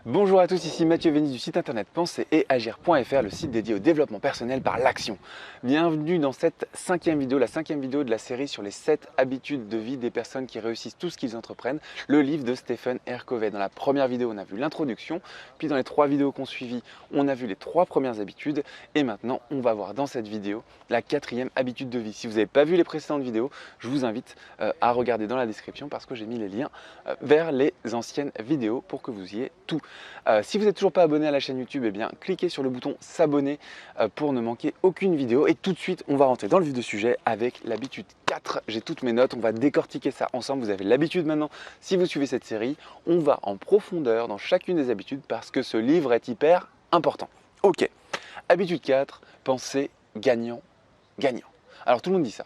Bonjour à tous, ici Mathieu Vénis du site internet penser et agir.fr, le site dédié au développement personnel par l'action. Bienvenue dans cette cinquième vidéo, la cinquième vidéo de la série sur les 7 habitudes de vie des personnes qui réussissent tout ce qu'ils entreprennent, le livre de Stephen R. Covey. Dans la première vidéo, on a vu l'introduction, puis dans les 3 vidéos qu'on suivi, on a vu les 3 premières habitudes, et maintenant on va voir dans cette vidéo la 4e habitude de vie. Si vous n'avez pas vu les précédentes vidéos, je vous invite à regarder dans la description parce que j'ai mis les liens vers les anciennes vidéos pour que vous ayez tout. Si vous n'êtes toujours pas abonné à la chaîne YouTube, eh bien, cliquez sur le bouton s'abonner pour ne manquer aucune vidéo. Et tout de suite, on va rentrer dans le vif du sujet avec l'habitude 4. J'ai toutes mes notes, on va décortiquer ça ensemble. Vous avez l'habitude maintenant, si vous suivez cette série, on va en profondeur dans chacune des habitudes parce que ce livre est hyper important. Ok, habitude 4, penser gagnant-gagnant. Alors tout le monde dit ça.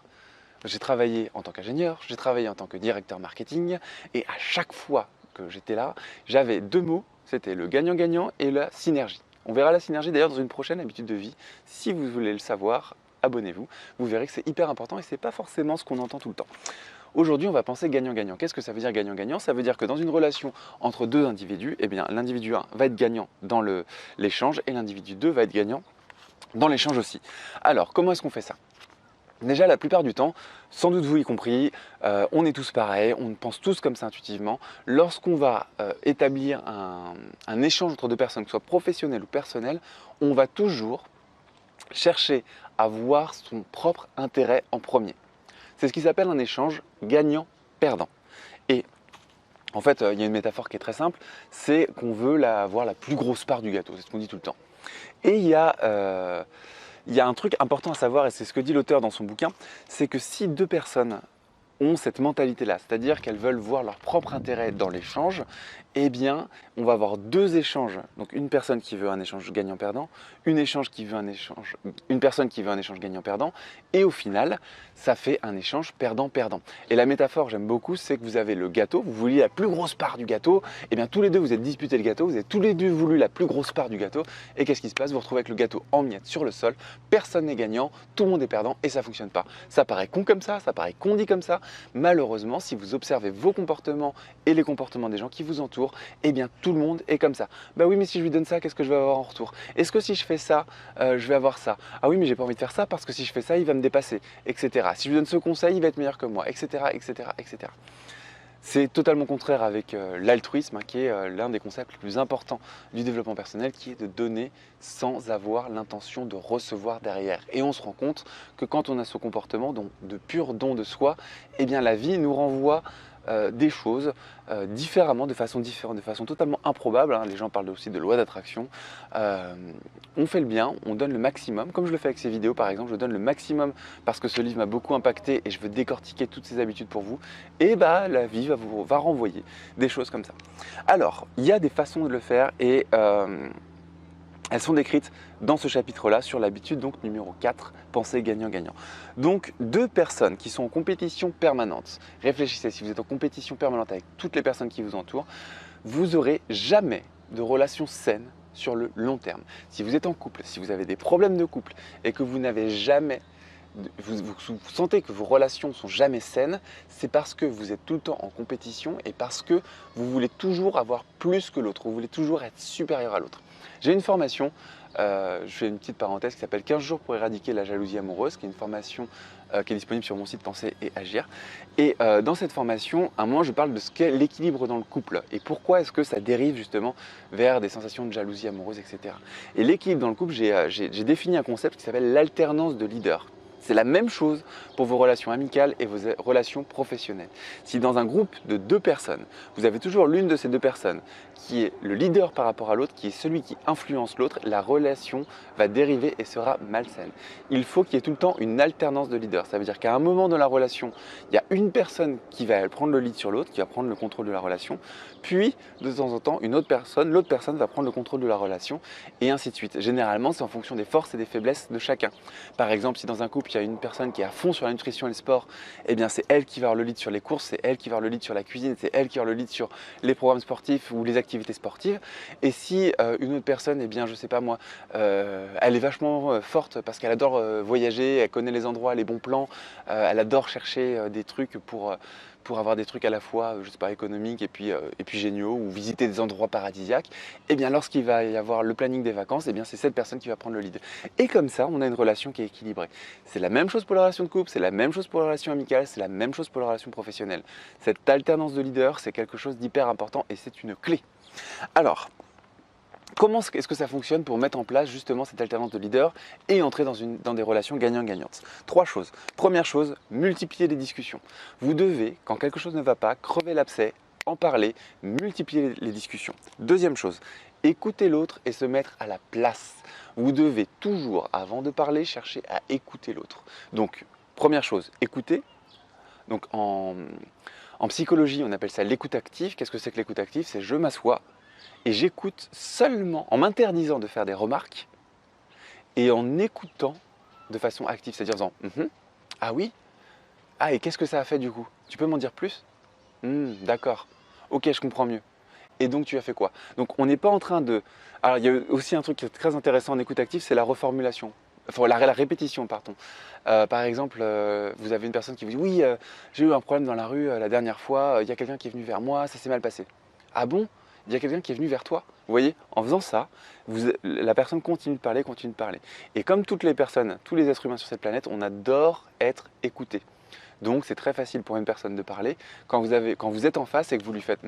J'ai travaillé en tant qu'ingénieur, j'ai travaillé en tant que directeur marketing et à chaque fois que j'étais là, j'avais 2 mots, c'était le gagnant-gagnant et la synergie. On verra la synergie d'ailleurs dans une prochaine habitude de vie. Si vous voulez le savoir, abonnez-vous. Vous verrez que c'est hyper important et ce n'est pas forcément ce qu'on entend tout le temps. Aujourd'hui, on va penser gagnant-gagnant. Qu'est-ce que ça veut dire gagnant-gagnant? Ça veut dire que dans une relation entre 2 individus, eh bien, l'individu 1 va être gagnant dans l'échange et l'individu 2 va être gagnant dans l'échange aussi. Alors, comment est-ce qu'on fait ça? Déjà, la plupart du temps, sans doute vous y compris, on est tous pareils, on pense tous comme ça intuitivement. Lorsqu'on va établir un échange entre 2 personnes, que ce soit professionnel ou personnel, on va toujours chercher à voir son propre intérêt en premier. C'est ce qui s'appelle un échange gagnant-perdant. Et en fait, il y a une métaphore qui est très simple, c'est qu'on veut avoir la plus grosse part du gâteau, c'est ce qu'on dit tout le temps. Et il y a un truc important à savoir, et c'est ce que dit l'auteur dans son bouquin, c'est que si 2 personnes ont cette mentalité-là, c'est-à-dire qu'elles veulent voir leur propre intérêt dans l'échange, eh bien, on va avoir 2 échanges. Donc une personne qui veut un échange gagnant-perdant, une personne qui veut un échange gagnant-perdant, et au final, ça fait un échange perdant-perdant. Et la métaphore, j'aime beaucoup, c'est que vous avez le gâteau, vous vouliez la plus grosse part du gâteau, et bien tous les 2 vous êtes disputés le gâteau, vous avez tous les 2 voulu la plus grosse part du gâteau, et qu'est-ce qui se passe? Vous vous retrouvez avec le gâteau en miettes sur le sol, personne n'est gagnant, tout le monde est perdant, et ça ne fonctionne pas. Ça paraît con comme ça paraît con dit comme ça. Malheureusement, si vous observez vos comportements et les comportements des gens qui vous entourent, eh bien tout le monde est comme ça. Bah oui, mais si je lui donne ça, qu'est-ce que je vais avoir en retour? Est-ce que si je fais ça, je vais avoir ça? Ah oui, mais j'ai pas envie de faire ça parce que si je fais ça, il va me dépasser, etc. Si je lui donne ce conseil, il va être meilleur que moi, etc., etc., etc. C'est totalement contraire avec l'altruisme, qui est l'un des concepts les plus importants du développement personnel, qui est de donner sans avoir l'intention de recevoir derrière. Et on se rend compte que quand on a ce comportement de pur don de soi, eh bien la vie nous renvoie des choses différemment, de façon différente, de façon totalement improbable. Les gens parlent aussi de loi d'attraction. On fait le bien, on donne le maximum, comme je le fais avec ces vidéos par exemple, je donne le maximum parce que ce livre m'a beaucoup impacté et je veux décortiquer toutes ces habitudes pour vous. Et bah la vie va renvoyer des choses comme ça. Alors, il y a des façons de le faire et elles sont décrites dans ce chapitre-là sur l'habitude donc numéro 4, penser gagnant-gagnant. Donc 2 personnes qui sont en compétition permanente, réfléchissez, si vous êtes en compétition permanente avec toutes les personnes qui vous entourent, vous n'aurez jamais de relation saine sur le long terme. Si vous êtes en couple, si vous avez des problèmes de couple et que vous n'avez jamais vous sentez que vos relations ne sont jamais saines, c'est parce que vous êtes tout le temps en compétition et parce que vous voulez toujours avoir plus que l'autre, vous voulez toujours être supérieur à l'autre. J'ai une formation, je fais une petite parenthèse, qui s'appelle 15 jours pour éradiquer la jalousie amoureuse, qui est une formation qui est disponible sur mon site Penser et Agir. Et dans cette formation, à un moment, je parle de ce qu'est l'équilibre dans le couple et pourquoi est-ce que ça dérive justement vers des sensations de jalousie amoureuse, etc. Et l'équilibre dans le couple, j'ai défini un concept qui s'appelle l'alternance de leader. C'est la même chose pour vos relations amicales et vos relations professionnelles. Si dans un groupe de 2 personnes, vous avez toujours l'une de ces 2 personnes qui est le leader par rapport à l'autre, qui est celui qui influence l'autre, la relation va dériver et sera malsaine. Il faut qu'il y ait tout le temps une alternance de leader. Ça veut dire qu'à un moment dans la relation, il y a une personne qui va prendre le lead sur l'autre, qui va prendre le contrôle de la relation, puis de temps en temps, l'autre personne va prendre le contrôle de la relation et ainsi de suite. Généralement, c'est en fonction des forces et des faiblesses de chacun. Par exemple, si dans un couple, il y a une personne qui est à fond sur la nutrition et le sport, eh bien c'est elle qui va avoir le lead sur les courses, c'est elle qui va avoir le lead sur la cuisine, c'est elle qui va avoir le lead sur les programmes sportifs ou les activités sportives. Et si une autre personne, eh bien je sais pas moi, elle est vachement forte parce qu'elle adore voyager, elle connaît les endroits, les bons plans, elle adore chercher des trucs pour avoir des trucs à la fois, je sais pas, économiques et puis géniaux, ou visiter des endroits paradisiaques, et bien lorsqu'il va y avoir le planning des vacances, et bien c'est cette personne qui va prendre le lead. Et comme ça, on a une relation qui est équilibrée. C'est la même chose pour la relation de couple, c'est la même chose pour la relation amicale, c'est la même chose pour la relation professionnelle. Cette alternance de leader, c'est quelque chose d'hyper important et c'est une clé. Alors, comment est-ce que ça fonctionne pour mettre en place justement cette alternance de leader et entrer dans des relations gagnant-gagnantes? 3 choses. Première chose, multiplier les discussions. Vous devez, quand quelque chose ne va pas, crever l'abcès, en parler, multiplier les discussions. Deuxième chose, écouter l'autre et se mettre à la place. Vous devez toujours, avant de parler, chercher à écouter l'autre. Donc, première chose, écouter. Donc en psychologie, on appelle ça l'écoute active. Qu'est-ce que c'est que l'écoute active? C'est je m'assois et j'écoute seulement en m'interdisant de faire des remarques et en écoutant de façon active, c'est-à-dire en disant ah oui, ah et qu'est-ce que ça a fait du coup? Tu peux m'en dire plus? D'accord, ok, je comprends mieux. Et donc tu as fait quoi? Donc on n'est pas en train de… Alors il y a aussi un truc qui est très intéressant en écoute active, c'est la reformulation. Enfin la répétition, pardon. Par exemple, vous avez une personne qui vous dit oui, j'ai eu un problème dans la rue la dernière fois, il y a quelqu'un qui est venu vers moi, ça s'est mal passé. Ah bon? Il y a quelqu'un qui est venu vers toi? Vous voyez, en faisant ça, la personne continue de parler, continue de parler. Et comme toutes les personnes, tous les êtres humains sur cette planète, on adore être écouté. Donc c'est très facile pour une personne de parler. Quand vous êtes en face et que vous lui faites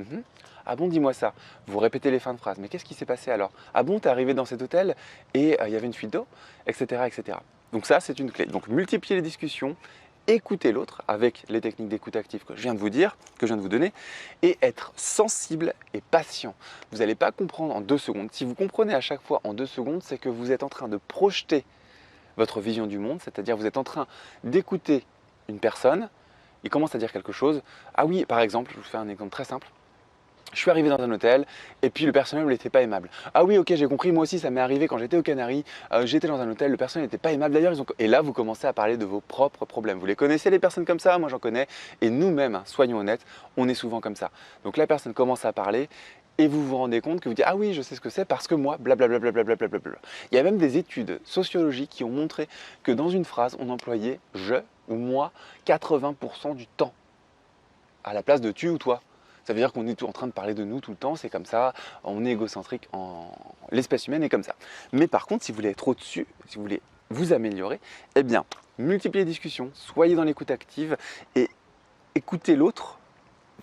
ah bon, dis-moi ça. Vous répétez les fins de phrases. Mais qu'est-ce qui s'est passé alors? Ah bon, t'es arrivé dans cet hôtel et il y avait une fuite d'eau, etc., etc. Donc ça, c'est une clé. Donc multiplier les discussions, écouter l'autre avec les techniques d'écoute active que je viens de vous dire, que je viens de vous donner, et être sensible et patient. Vous n'allez pas comprendre en 2 secondes. Si vous comprenez à chaque fois en 2 secondes, c'est que vous êtes en train de projeter votre vision du monde, c'est-à-dire vous êtes en train d'écouter une personne, il commence à dire quelque chose. Ah oui, par exemple, je vous fais un exemple très simple. Je suis arrivé dans un hôtel et puis le personnel n'était pas aimable. Ah oui, ok, j'ai compris, moi aussi ça m'est arrivé quand j'étais aux Canaries, j'étais dans un hôtel, le personnel n'était pas aimable. D'ailleurs, et là vous commencez à parler de vos propres problèmes. Vous les connaissez les personnes comme ça? Moi j'en connais. Et nous-mêmes, soyons honnêtes, on est souvent comme ça. Donc la personne commence à parler et vous vous rendez compte que vous dites ah oui, je sais ce que c'est parce que moi, blablabla. Il y a même des études sociologiques qui ont montré que dans une phrase, on employait je ou moi 80% du temps à la place de tu ou toi. Ça veut dire qu'on est tout en train de parler de nous tout le temps, c'est comme ça, on est égocentrique, l'espèce humaine est comme ça. Mais par contre, si vous voulez être au-dessus, si vous voulez vous améliorer, eh bien, multipliez les discussions, soyez dans l'écoute active et écoutez l'autre.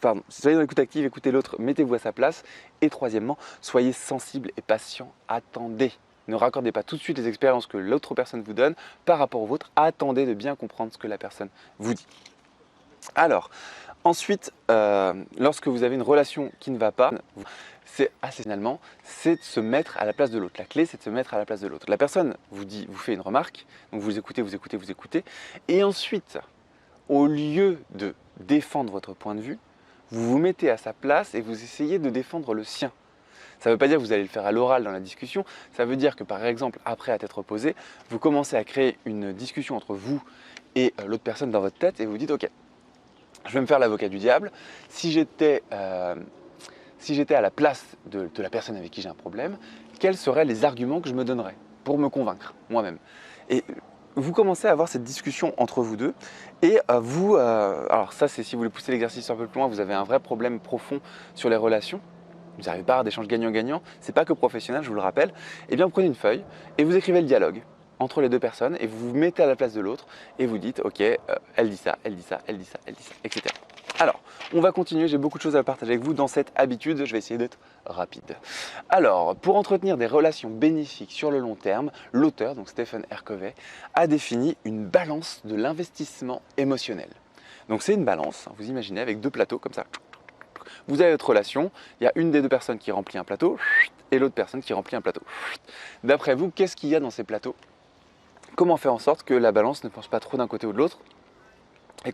Pardon, soyez dans l'écoute active, écoutez l'autre, mettez-vous à sa place. Et troisièmement, soyez sensible et patient, attendez. Ne raccordez pas tout de suite les expériences que l'autre personne vous donne par rapport aux vôtres, attendez de bien comprendre ce que la personne vous dit. Alors, ensuite, lorsque vous avez une relation qui ne va pas, c'est assez finalement, c'est de se mettre à la place de l'autre. La clé, c'est de se mettre à la place de l'autre. La personne vous fait une remarque, donc vous écoutez, et ensuite, au lieu de défendre votre point de vue, vous vous mettez à sa place et vous essayez de défendre le sien. Ça ne veut pas dire que vous allez le faire à l'oral dans la discussion, ça veut dire que par exemple, après à tête reposée, vous commencez à créer une discussion entre vous et l'autre personne dans votre tête et vous dites ok, je vais me faire l'avocat du diable. Si j'étais à la place de la personne avec qui j'ai un problème, quels seraient les arguments que je me donnerais pour me convaincre moi-même? Et vous commencez à avoir cette discussion entre vous deux et alors ça c'est si vous voulez pousser l'exercice un peu plus loin, vous avez un vrai problème profond sur les relations, vous n'arrivez pas à avoir d'échanges gagnant-gagnant, c'est pas que professionnel, je vous le rappelle, eh bien prenez une feuille et vous écrivez le dialogue entre les deux personnes et vous vous mettez à la place de l'autre et vous dites ok, elle dit ça, etc. Alors, on va continuer, j'ai beaucoup de choses à partager avec vous dans cette habitude, je vais essayer d'être rapide. Alors, pour entretenir des relations bénéfiques sur le long terme, l'auteur, donc Stephen R. Covey, a défini une balance de l'investissement émotionnel. Donc c'est une balance, vous imaginez, avec 2 plateaux comme ça. Vous avez votre relation, il y a une des 2 personnes qui remplit un plateau et l'autre personne qui remplit un plateau. D'après vous, qu'est-ce qu'il y a dans ces plateaux? Comment faire en sorte que la balance ne penche pas trop d'un côté ou de l'autre et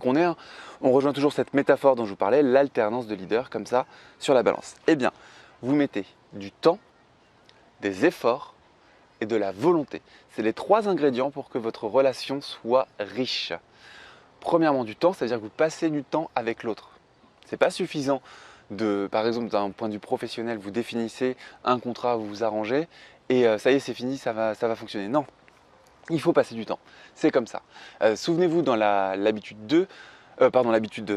on rejoint toujours cette métaphore dont je vous parlais, l'alternance de leader comme ça sur la balance. Eh bien, vous mettez du temps, des efforts et de la volonté. C'est les 3 ingrédients pour que votre relation soit riche. Premièrement, du temps, c'est-à-dire que vous passez du temps avec l'autre. Ce n'est pas suffisant par exemple, d'un point de vue professionnel, vous définissez un contrat, vous vous arrangez et ça y est, c'est fini, ça va fonctionner. Non. Il faut passer du temps, c'est comme ça. Souvenez-vous dans l'habitude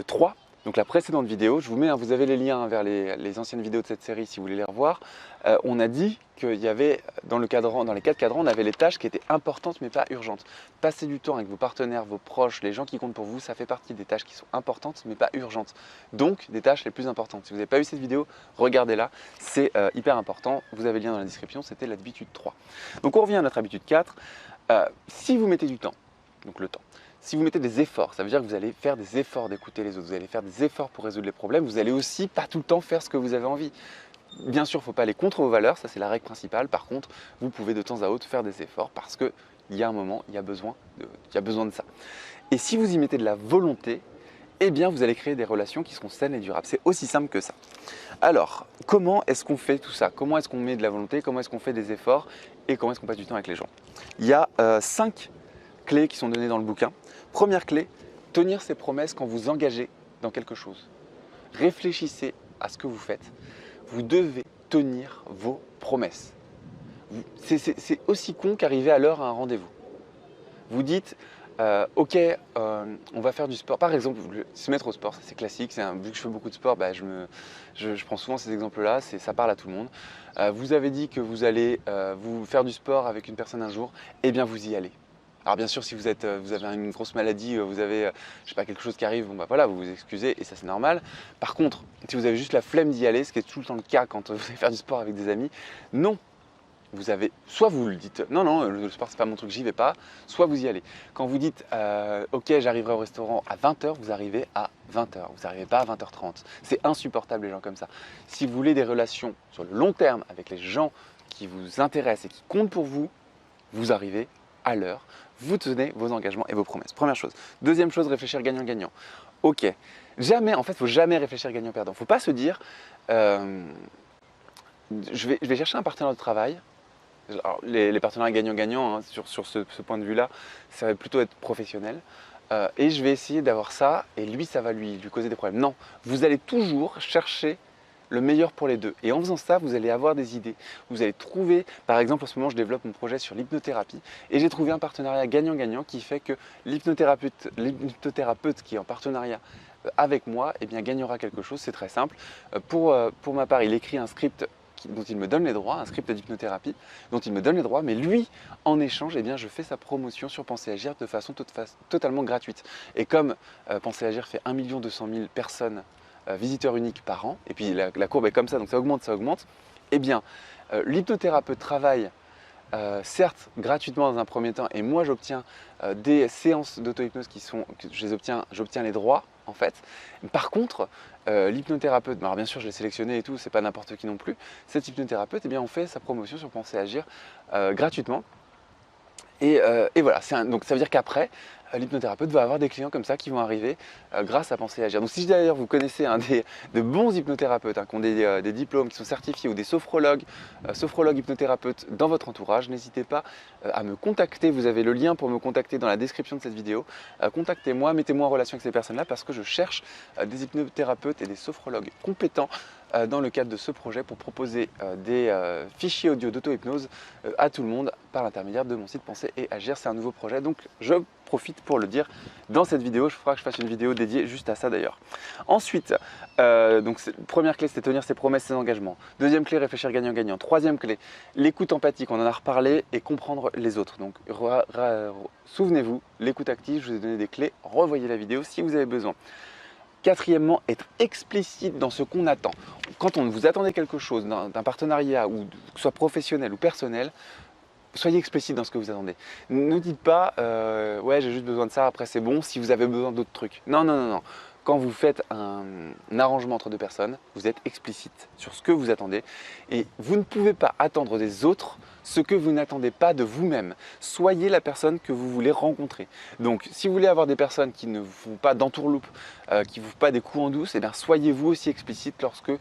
3, Donc la précédente vidéo, je vous mets, vous avez les liens vers les anciennes vidéos de cette série si vous voulez les revoir. On a dit qu'il y avait dans les 4 cadrans, on avait les tâches qui étaient importantes mais pas urgentes. Passer du temps avec vos partenaires, vos proches, les gens qui comptent pour vous, ça fait partie des tâches qui sont importantes mais pas urgentes. Donc des tâches les plus importantes. Si vous n'avez pas vu cette vidéo, regardez-la, c'est hyper important. Vous avez le lien dans la description, c'était l'habitude 3. Donc on revient à notre habitude 4. Si vous mettez du temps, donc le temps, si vous mettez des efforts, ça veut dire que vous allez faire des efforts d'écouter les autres, vous allez faire des efforts pour résoudre les problèmes, vous allez aussi pas tout le temps faire ce que vous avez envie. Bien sûr, il ne faut pas aller contre vos valeurs, ça c'est la règle principale. Par contre, vous pouvez de temps à autre faire des efforts parce qu'il y a un moment, il y a besoin de ça. Et si vous y mettez de la volonté, eh bien vous allez créer des relations qui seront saines et durables. C'est aussi simple que ça. Alors, comment est-ce qu'on fait tout ça? Comment est-ce qu'on met de la volonté? Comment est-ce qu'on fait des efforts? Et comment est-ce qu'on passe du temps avec les gens? Il y a 5 clés qui sont données dans le bouquin. Première clé, tenir ses promesses quand vous engagez dans quelque chose. Réfléchissez à ce que vous faites. Vous devez tenir vos promesses. C'est aussi con qu'arriver à l'heure à un rendez-vous. Vous dites, ok, on va faire du sport. Par exemple, se mettre au sport, c'est classique. Vu que je fais beaucoup de sport, je prends souvent ces exemples-là, ça parle à tout le monde. Vous avez dit que vous allez vous faire du sport avec une personne un jour, eh bien vous y allez. Alors bien sûr, si vous avez une grosse maladie, vous avez je sais pas, quelque chose qui arrive, bon, voilà, vous vous excusez et ça c'est normal. Par contre, si vous avez juste la flemme d'y aller, ce qui est tout le temps le cas quand vous allez faire du sport avec des amis, non. Soit vous le dites, non, le sport c'est pas mon truc, j'y vais pas, soit vous y allez. Quand vous dites, ok, j'arriverai au restaurant à 20h, vous arrivez à 20h, vous n'arrivez pas à 20h30. C'est insupportable les gens comme ça. Si vous voulez des relations sur le long terme avec les gens qui vous intéressent et qui comptent pour vous, vous arrivez à l'heure, vous tenez vos engagements et vos promesses. Première chose. Deuxième chose, réfléchir gagnant-gagnant. Ok, jamais, en fait, il ne faut jamais réfléchir gagnant-perdant. Il ne faut pas se dire, je vais chercher un partenaire de travail. Alors, les partenariats gagnant-gagnant, hein, sur ce point de vue-là, ça va plutôt être professionnel. Et je vais essayer d'avoir ça, et lui, ça va lui causer des problèmes. Non, vous allez toujours chercher le meilleur pour les deux. Et en faisant ça, vous allez avoir des idées. Vous allez trouver, par exemple, en ce moment, je développe mon projet sur l'hypnothérapie et j'ai trouvé un partenariat gagnant-gagnant qui fait que l'hypnothérapeute qui est en partenariat avec moi, eh bien, gagnera quelque chose. C'est très simple. Pour ma part, il écrit un script dont il me donne les droits, un script d'hypnothérapie dont il me donne les droits, mais lui, en échange, eh bien, je fais sa promotion sur Penser Agir de façon totalement gratuite. Et comme Penser Agir fait 1 200 000 personnes visiteurs uniques par an, et puis la courbe est comme ça, donc ça augmente, eh bien l'hypnothérapeute travaille certes gratuitement dans un premier temps, et moi j'obtiens des séances d'auto-hypnose j'obtiens les droits en fait. Par contre, l'hypnothérapeute, alors bien sûr je l'ai sélectionné et tout, c'est pas n'importe qui non plus, cet hypnothérapeute, eh bien on fait sa promotion sur Penser Agir gratuitement. Et voilà, donc ça veut dire qu'après, l'hypnothérapeute va avoir des clients comme ça qui vont arriver grâce à Penser Agir. Donc si d'ailleurs vous connaissez de bons hypnothérapeutes qui ont des diplômes, qui sont certifiés, ou des sophrologues hypnothérapeutes dans votre entourage, n'hésitez pas à me contacter. Vous avez le lien pour me contacter dans la description de cette vidéo. Contactez-moi, mettez-moi en relation avec ces personnes-là parce que je cherche des hypnothérapeutes et des sophrologues compétents dans le cadre de ce projet pour proposer des fichiers audio d'auto-hypnose à tout le monde par l'intermédiaire de mon site Penser et Agir. C'est un nouveau projet, donc je profite pour le dire dans cette vidéo. Je ferai que je fasse une vidéo dédiée juste à ça d'ailleurs. Ensuite, donc première clé, c'est tenir ses promesses, ses engagements. Deuxième clé, réfléchir gagnant-gagnant. Troisième clé, l'écoute empathique, on en a reparlé, et comprendre les autres. Donc souvenez-vous, l'écoute active, je vous ai donné des clés, revoyez la vidéo si vous avez besoin. Quatrièmement, être explicite dans ce qu'on attend. Quand vous attendez quelque chose d'un partenariat, ou que ce soit professionnel ou personnel, soyez explicite dans ce que vous attendez. Ne dites pas ouais, j'ai juste besoin de ça, après c'est bon, si vous avez besoin d'autres trucs. Non. Quand vous faites un arrangement entre deux personnes, vous êtes explicite sur ce que vous attendez, et vous ne pouvez pas attendre des autres ce que vous n'attendez pas de vous-même. Soyez la personne que vous voulez rencontrer. Donc si vous voulez avoir des personnes qui ne vous font pas d'entourloupe, qui ne vous font pas des coups en douce, eh bien, soyez vous aussi explicite lorsque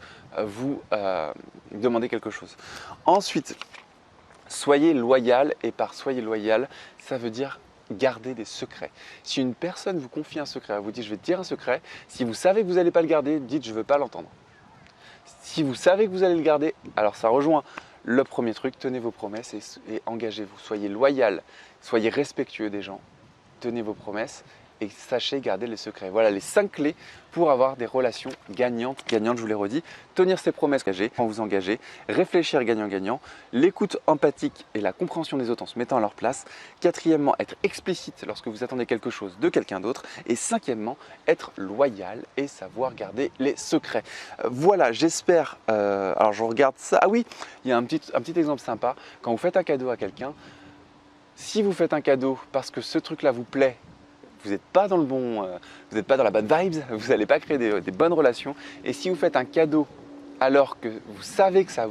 vous demandez quelque chose. Ensuite, soyez loyal, et par soyez loyal, ça veut dire garder des secrets. Si une personne vous confie un secret, elle vous dit je vais te dire un secret, si vous savez que vous n'allez pas le garder, dites je ne veux pas l'entendre. Si vous savez que vous allez le garder, alors ça rejoint le premier truc, tenez vos promesses et engagez-vous. Soyez loyal, soyez respectueux des gens, tenez vos promesses et sachez garder les secrets. Voilà les 5 clés pour avoir des relations gagnantes. Gagnantes, je vous l'ai redit, tenir ses promesses engagées, quand vous engagez, réfléchir gagnant-gagnant, l'écoute empathique et la compréhension des autres en se mettant à leur place. Quatrièmement, être explicite lorsque vous attendez quelque chose de quelqu'un d'autre. Et cinquièmement, être loyal et savoir garder les secrets. Voilà, j'espère. Alors je regarde ça. Ah oui, il y a un petit exemple sympa. Quand vous faites un cadeau à quelqu'un, si vous faites un cadeau parce que ce truc-là vous plaît, vous n'êtes pas dans le bon, vous n'êtes pas dans la bad vibes, vous n'allez pas créer des bonnes relations. Et si vous faites un cadeau alors que vous savez que ça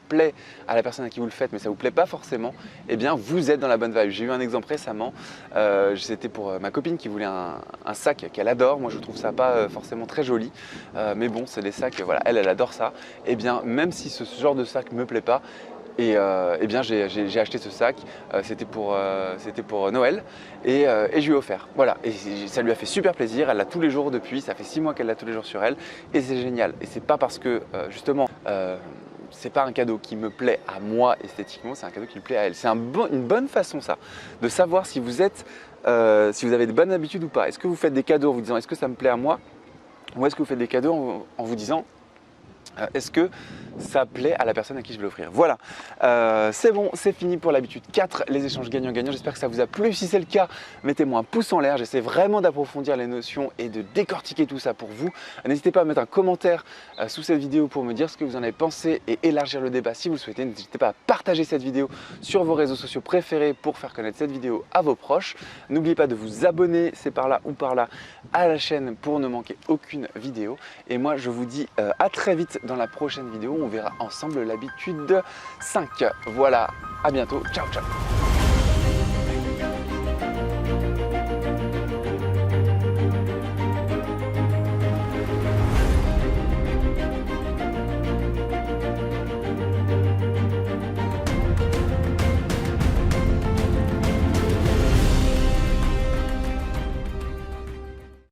plaît à la personne à qui vous le faites, mais ça ne vous plaît pas forcément, eh bien vous êtes dans la bonne vibe. J'ai eu un exemple récemment, c'était pour ma copine qui voulait un sac qu'elle adore. Moi je trouve ça pas forcément très joli, mais bon c'est des sacs, voilà, elle adore ça. Eh bien même si ce genre de sac ne me plaît pas, et eh bien j'ai acheté ce sac, c'était pour Noël et je lui ai offert. Voilà, et ça lui a fait super plaisir, elle l'a tous les jours depuis, ça fait 6 mois qu'elle l'a tous les jours sur elle et c'est génial. Et c'est pas parce que justement c'est pas un cadeau qui me plaît à moi esthétiquement, c'est un cadeau qui me plaît à elle. C'est une bonne façon ça, de savoir si vous êtes, si vous avez de bonnes habitudes ou pas. Est-ce que vous faites des cadeaux en vous disant est-ce que ça me plaît à moi, ou est-ce que vous faites des cadeaux en vous disant est-ce que ça plaît à la personne à qui je vais l'offrir? Voilà, c'est bon, c'est fini pour l'habitude 4, les échanges gagnant-gagnant. J'espère que ça vous a plu. Si c'est le cas, mettez-moi un pouce en l'air. J'essaie vraiment d'approfondir les notions et de décortiquer tout ça pour vous. N'hésitez pas à mettre un commentaire sous cette vidéo pour me dire ce que vous en avez pensé et élargir le débat si vous le souhaitez. N'hésitez pas à partager cette vidéo sur vos réseaux sociaux préférés pour faire connaître cette vidéo à vos proches. N'oubliez pas de vous abonner, c'est par là ou par là, à la chaîne pour ne manquer aucune vidéo. Et moi, je vous dis à très vite dans la prochaine vidéo. On verra ensemble l'habitude 5. Voilà, à bientôt. Ciao, ciao.